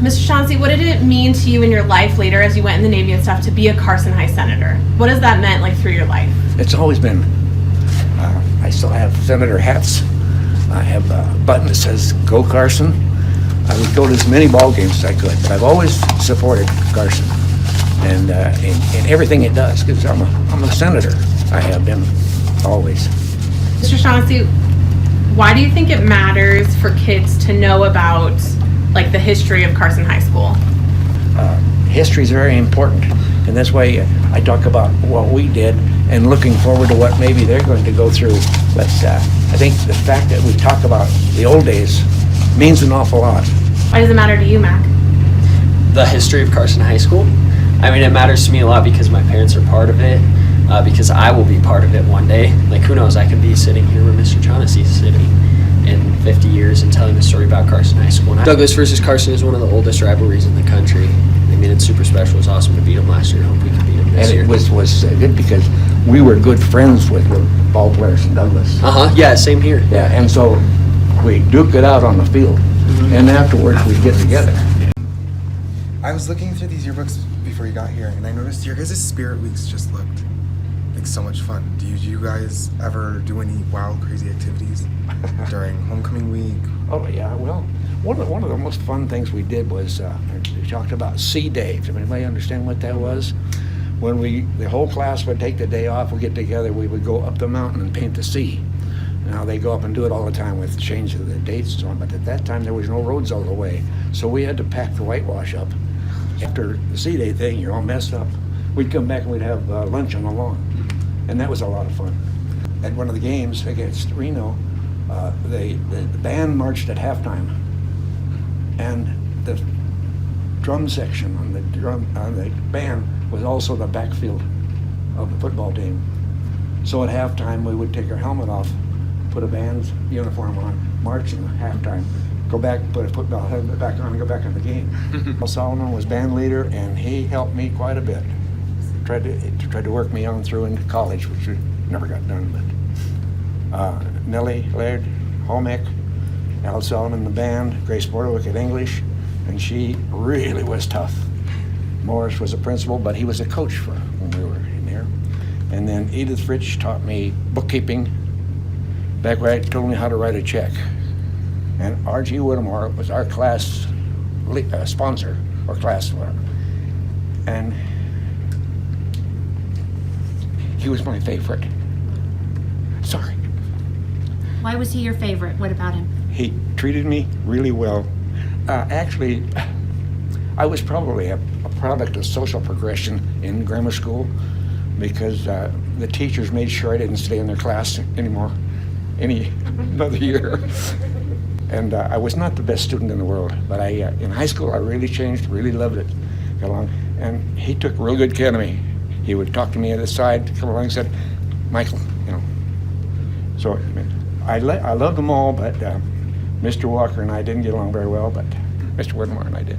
Mr. Shaughnessy, what did it mean to you in your life later as you went in the Navy and stuff to be a Carson High senator? What has that meant like through your life? It's always been, I still have senator hats. I have a button that says, "Go Carson." I would go to as many ball games as I could, but I've always supported Carson and in everything it does, because I'm a senator. I have been, always. Mr. Shaughnessy, why do you think it matters for kids to know about like the history of Carson High School? History is very important, and that's why I talk about what we did and looking forward to what maybe they're going to go through. But I think the fact that we talk about the old days means an awful lot. Why does it matter to you, Mac? The history of Carson High School. I mean, it matters to me a lot because my parents are part of it, because I will be part of it one day. Like, who knows, I could be sitting here where Mr. Shaughnessy is sitting in 50 years and telling the story about Carson High School. Douglas versus Carson is one of the oldest rivalries in the country. I mean, it's super special. It was awesome to beat them last year. I hope we can beat them this year. And it was good because we were good friends with the ball players in Douglas. Yeah, same here. Yeah, and so we duke it out on the field, and afterwards we get together. I was looking through these yearbooks before you got here, and I noticed your guys' spirit weeks just looked like so much fun. Do you guys ever do any wild, crazy activities during homecoming week? Oh yeah, well, one of the most fun things we did was we talked about sea day. Does anybody understand what that was? When the whole class would take the day off, we'd get together, we would go up the mountain and paint the sea. Now they go up and do it all the time with change of the dates and so on, but at that time there was no roads all the way, so we had to pack the whitewash up. After the sea day thing, you're all messed up. We'd come back and we'd have lunch on the lawn, and that was a lot of fun. At one of the games against Reno, the band marched at halftime, and the drum section on the band was also the backfield of the football team. So at halftime, we would take our helmet off, put a band's uniform on, march in halftime, go back, put a football helmet back on, and go back in the game. Solomon was band leader, and he helped me quite a bit. Tried to work me on through into college, which never got done. But Nellie Laird, Homek, Al Solomon, the band, Grace Bordewick at English, and she really was tough. Morris was a principal, but he was a coach for when we were in there. And then Edith Fritsch taught me bookkeeping, back where I told me how to write a check. And R.G. Whittemore was our class sponsor, or class leader. And he was my favorite. Sorry. Why was he your favorite? What about him? He treated me really well. Actually, I was probably a product of social progression in grammar school, because the teachers made sure I didn't stay in their class anymore, another year. And I was not the best student in the world, but in high school I really changed, really loved it. Got along, and he took real good care of me. He would talk to me at the side, come along and said, "Michael, you know." So I loved them all, but Mr. Walker and I didn't get along very well, but Mr. Whittemore and I did.